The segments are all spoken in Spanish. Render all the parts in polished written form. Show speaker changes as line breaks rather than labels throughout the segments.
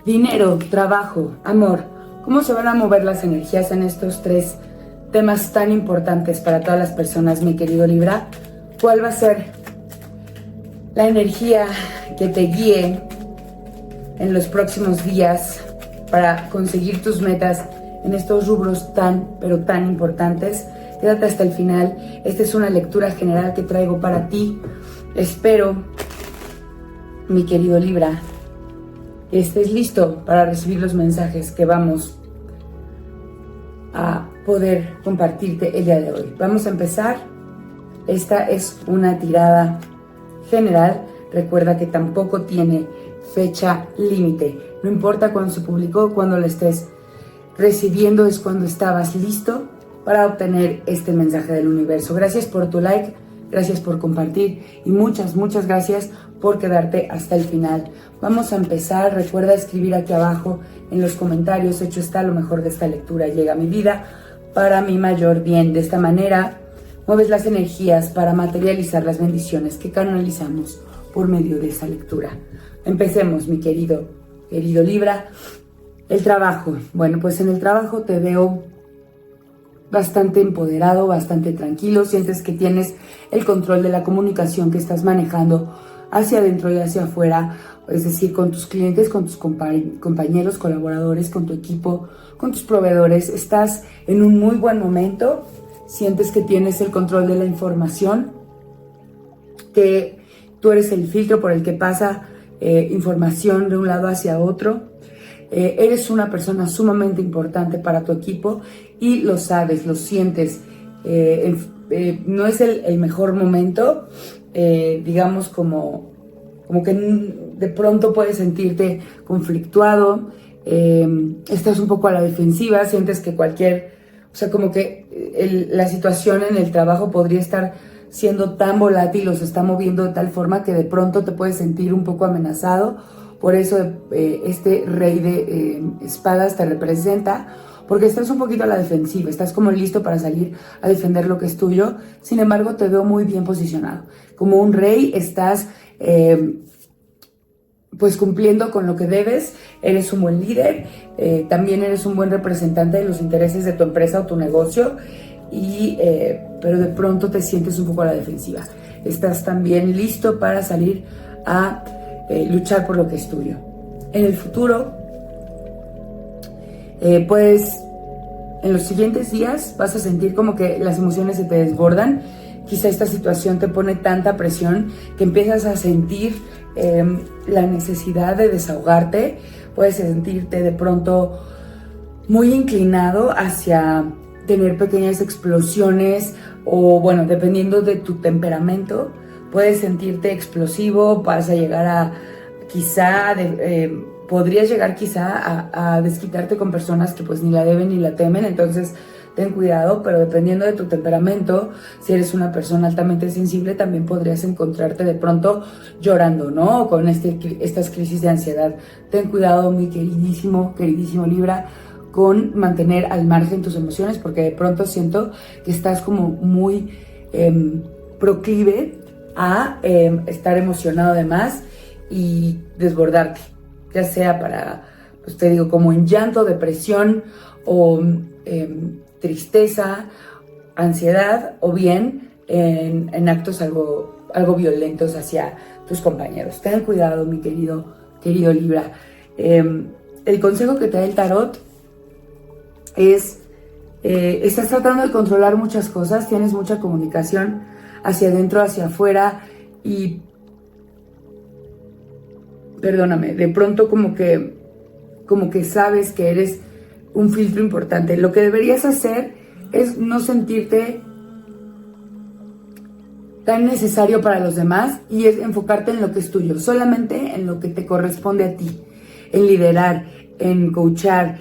Dinero, trabajo, amor. ¿Cómo se van a mover las energías en estos tres temas tan importantes para todas las personas, mi querido Libra? ¿Cuál va a ser la energía que te guíe en los próximos días para conseguir tus metas en estos rubros tan, pero tan importantes? Quédate hasta el final. Esta es una lectura general que traigo para ti. Espero, mi querido Libra, que estés listo para recibir los mensajes que vamos a poder compartirte el día de hoy. Vamos a empezar. Esta es una tirada general. Recuerda que tampoco tiene fecha límite. No importa cuándo se publicó, cuando lo estés recibiendo, es cuando estabas listo para obtener este mensaje del universo. Gracias por tu like, gracias por compartir y muchas gracias por quedarte hasta el final. Vamos a empezar. Recuerda escribir aquí abajo en los comentarios: hecho está, lo mejor de esta lectura llega a mi vida para mi mayor bien. De esta manera mueves las energías para materializar las bendiciones que canalizamos por medio de esa lectura. Empecemos, mi querido Libra. El trabajo. Bueno, pues en el trabajo te veo bastante empoderado, bastante tranquilo. Sientes que tienes el control de la comunicación que estás manejando hacia adentro y hacia afuera, es decir, con tus clientes, con tus compañeros, colaboradores, con tu equipo, con tus proveedores. Estás en un muy buen momento. Sientes que tienes el control de la información, que tú eres el filtro por el que pasa información de un lado hacia otro. Eres una persona sumamente importante para tu equipo y lo sabes, lo sientes. No es el mejor momento, digamos como que de pronto puedes sentirte conflictuado, estás un poco a la defensiva, sientes que como que la situación en el trabajo podría estar siendo tan volátil o se está moviendo de tal forma que de pronto te puedes sentir un poco amenazado. Por eso este rey de espadas te representa, porque estás un poquito a la defensiva, estás como listo para salir a defender lo que es tuyo. Sin embargo, te veo muy bien posicionado. Como un rey estás pues cumpliendo con lo que debes, eres un buen líder, también eres un buen representante de los intereses de tu empresa o tu negocio, pero de pronto te sientes un poco a la defensiva. Estás también listo para salir a luchar por lo que es tuyo. En el futuro, pues en los siguientes días vas a sentir como que las emociones se te desbordan. Quizá esta situación te pone tanta presión que empiezas a sentir la necesidad de desahogarte. Puedes sentirte de pronto muy inclinado hacia tener pequeñas explosiones, o bueno, dependiendo de tu temperamento, puedes sentirte explosivo, vas a llegar podrías llegar quizá a desquitarte con personas que pues ni la deben ni la temen. Entonces ten cuidado, pero dependiendo de tu temperamento, si eres una persona altamente sensible, también podrías encontrarte de pronto llorando, ¿no? O con estas crisis de ansiedad. Ten cuidado, mi queridísimo Libra, con mantener al margen tus emociones, porque de pronto siento que estás como muy proclive a estar emocionado de más y desbordarte, ya sea para, pues te digo, como en llanto, depresión o tristeza, ansiedad, o bien en actos algo violentos hacia tus compañeros. Ten cuidado, mi querido Libra. El consejo que te da el tarot es, estás tratando de controlar muchas cosas, tienes mucha comunicación hacia adentro, hacia afuera, y perdóname, de pronto como que sabes que eres un filtro importante. Lo que deberías hacer es no sentirte tan necesario para los demás y es enfocarte en lo que es tuyo, solamente en lo que te corresponde a ti, en liderar, en coachar,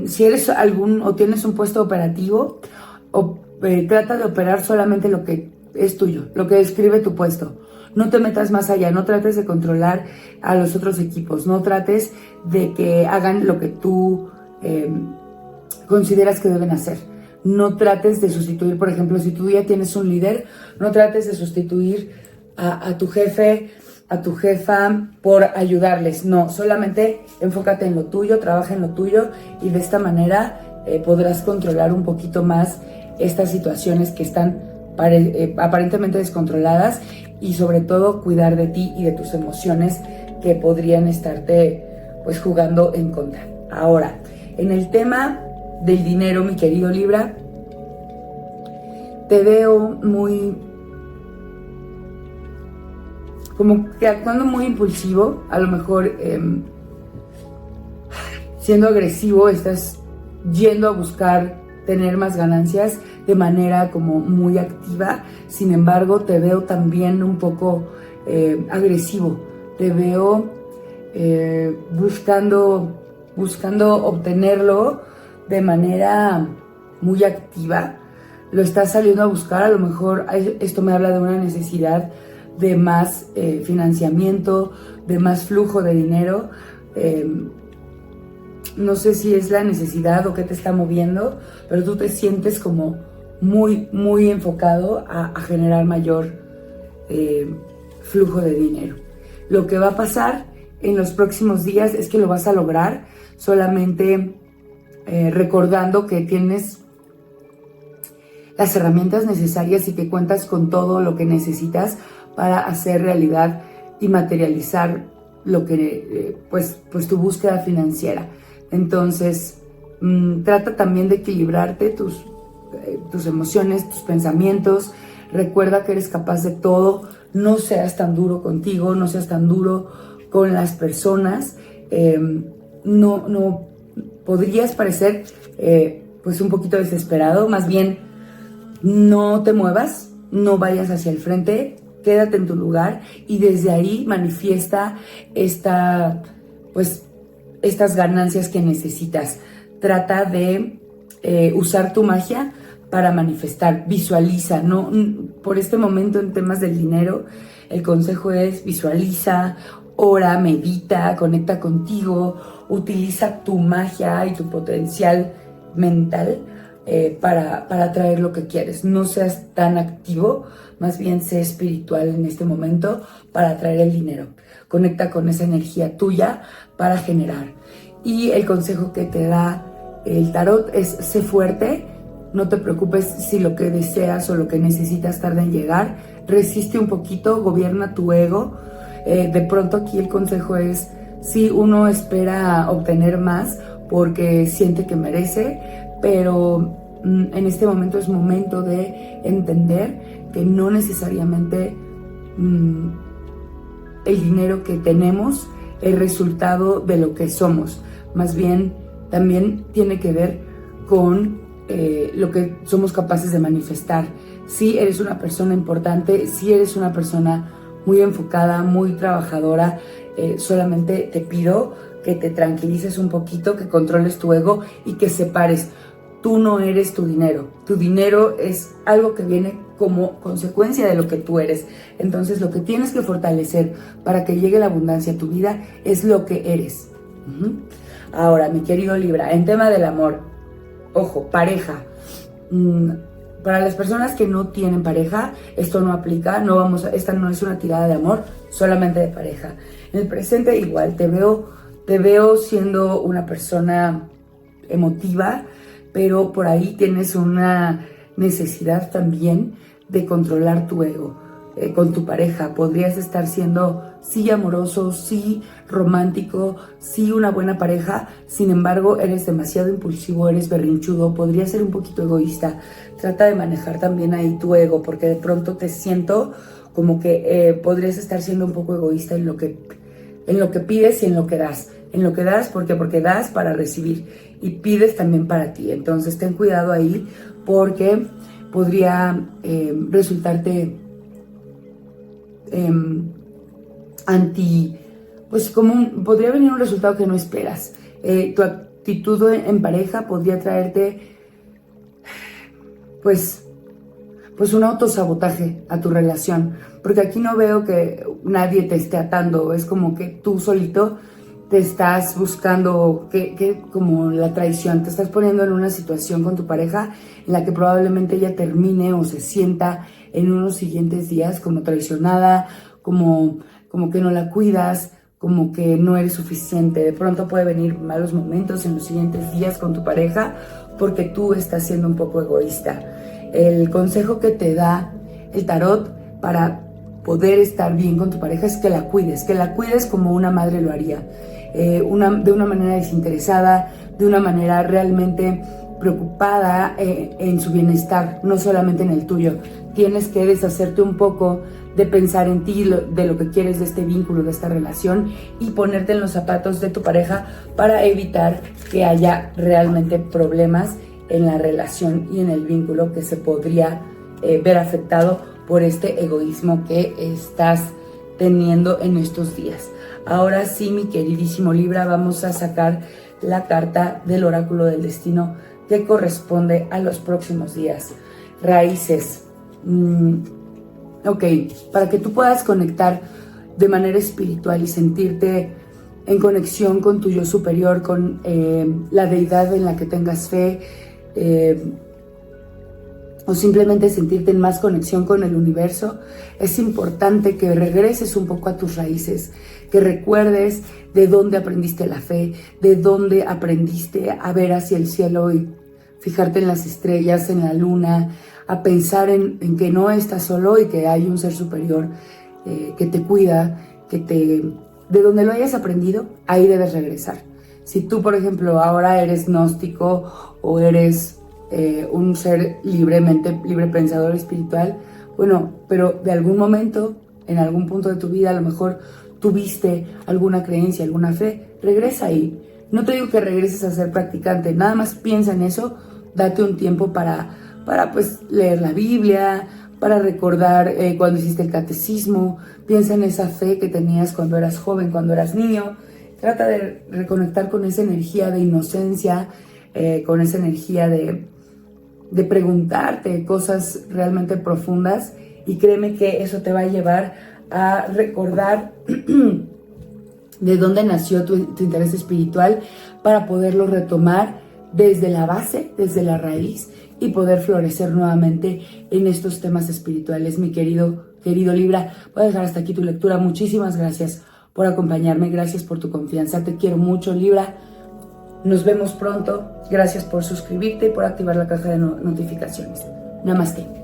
si eres o tienes un puesto operativo, trata de operar solamente lo que es tuyo, lo que describe tu puesto. No te metas más allá, no trates de controlar a los otros equipos, no trates de que hagan lo que tú consideras que deben hacer. No trates de sustituir, por ejemplo, si tú ya tienes un líder, no trates de sustituir a tu jefe a tu jefa por ayudarles. No, solamente enfócate en lo tuyo, trabaja en lo tuyo y de esta manera podrás controlar un poquito más estas situaciones que están aparentemente descontroladas y sobre todo cuidar de ti y de tus emociones que podrían estarte pues jugando en contra. Ahora, en el tema del dinero, mi querido Libra, te veo muy como que actuando muy impulsivo, a lo mejor siendo agresivo, estás yendo a buscar tener más ganancias de manera como muy activa. Sin embargo, te veo también un poco agresivo, te veo buscando obtenerlo de manera muy activa, lo estás saliendo a buscar. A lo mejor esto me habla de una necesidad de más financiamiento, de más flujo de dinero. No sé si es la necesidad o qué te está moviendo, pero tú te sientes como muy enfocado a generar mayor flujo de dinero. Lo que va a pasar en los próximos días es que lo vas a lograr solamente recordando que tienes las herramientas necesarias y que cuentas con todo lo que necesitas para hacer realidad y materializar lo que pues tu búsqueda financiera. Entonces trata también de equilibrarte tus emociones, tus pensamientos. Recuerda que eres capaz de todo. No seas tan duro contigo, no seas tan duro con las personas. No podrías parecer pues un poquito desesperado. Más bien, no te muevas, no vayas hacia el frente, quédate en tu lugar y desde ahí manifiesta estas ganancias que necesitas. Trata de usar tu magia para manifestar, visualiza, ¿no? Por este momento en temas del dinero, el consejo es visualiza, ora, medita, conecta contigo, utiliza tu magia y tu potencial mental para atraer lo que quieres. No seas tan activo, más bien sé espiritual en este momento para atraer el dinero. Conecta con esa energía tuya para generar. Y el consejo que te da el tarot es: sé fuerte, no te preocupes si lo que deseas o lo que necesitas tarda en llegar, resiste un poquito, gobierna tu ego. De pronto aquí el consejo es: si uno espera obtener más porque siente que merece, pero en este momento es momento de entender que no necesariamente el dinero que tenemos es resultado de lo que somos. Más bien también tiene que ver con lo que somos capaces de manifestar. Si eres una persona importante, si eres una persona muy enfocada, muy trabajadora, solamente te pido que te tranquilices un poquito, que controles tu ego y que separes. Tú no eres tu dinero es algo que viene como consecuencia de lo que tú eres. Entonces lo que tienes que fortalecer para que llegue la abundancia a tu vida es lo que eres. Ahora, mi querido Libra, en tema del amor, ojo, pareja. Para las personas que no tienen pareja, esto no aplica, esta no es una tirada de amor, solamente de pareja. En el presente igual, te veo siendo una persona emotiva, pero por ahí tienes una necesidad también de controlar tu ego. Con tu pareja podrías estar siendo sí amoroso, sí romántico, sí una buena pareja. Sin embargo, eres demasiado impulsivo, eres berrinchudo, podrías ser un poquito egoísta. Trata de manejar también ahí tu ego, porque de pronto te siento como que podrías estar siendo un poco egoísta en lo que pides y en lo que das. En lo que das, porque das para recibir y pides también para ti. Entonces ten cuidado ahí, porque podría resultarte podría venir un resultado que no esperas. Tu actitud en pareja podría traerte pues un autosabotaje a tu relación, porque aquí no veo que nadie te esté atando. Es como que tú solito te estás buscando como la traición, te estás poniendo en una situación con tu pareja en la que probablemente ella termine o se sienta en unos siguientes días como traicionada, como como que no la cuidas, como que no eres suficiente. De pronto puede venir malos momentos en los siguientes días con tu pareja porque tú estás siendo un poco egoísta. El consejo que te da el tarot para poder estar bien con tu pareja es que la cuides como una madre lo haría, de una manera desinteresada, de una manera realmente preocupada en su bienestar, no solamente en el tuyo. Tienes que deshacerte un poco de pensar en ti, de lo que quieres de este vínculo, de esta relación, y ponerte en los zapatos de tu pareja para evitar que haya realmente problemas en la relación y en el vínculo que se podría ver afectado por este egoísmo que estás teniendo en estos días. Ahora sí, mi queridísimo Libra, vamos a sacar la carta del oráculo del destino que corresponde a los próximos días. Raíces. Ok, para que tú puedas conectar de manera espiritual y sentirte en conexión con tu yo superior, con la deidad en la que tengas fe, o simplemente sentirte en más conexión con el universo, es importante que regreses un poco a tus raíces, que recuerdes de dónde aprendiste la fe, de dónde aprendiste a ver hacia el cielo y fijarte en las estrellas, en la luna, a pensar en que no estás solo y que hay un ser superior que te cuida, de donde lo hayas aprendido, ahí debes regresar. Si tú, por ejemplo, ahora eres gnóstico o eres un ser libre pensador espiritual, bueno, pero de algún momento, en algún punto de tu vida, a lo mejor tuviste alguna creencia, alguna fe, regresa ahí. No te digo que regreses a ser practicante, nada más piensa en eso, date un tiempo para pues leer la Biblia, para recordar cuando hiciste el catecismo, piensa en esa fe que tenías cuando eras joven, cuando eras niño, trata de reconectar con esa energía de inocencia, con esa energía de preguntarte cosas realmente profundas, y créeme que eso te va a llevar a recordar de dónde nació tu interés espiritual para poderlo retomar desde la base, desde la raíz, y poder florecer nuevamente en estos temas espirituales. Mi querido Libra, voy a dejar hasta aquí tu lectura. Muchísimas gracias por acompañarme, gracias por tu confianza, te quiero mucho, Libra. Nos vemos pronto. Gracias por suscribirte y por activar la caja de notificaciones. Namaste.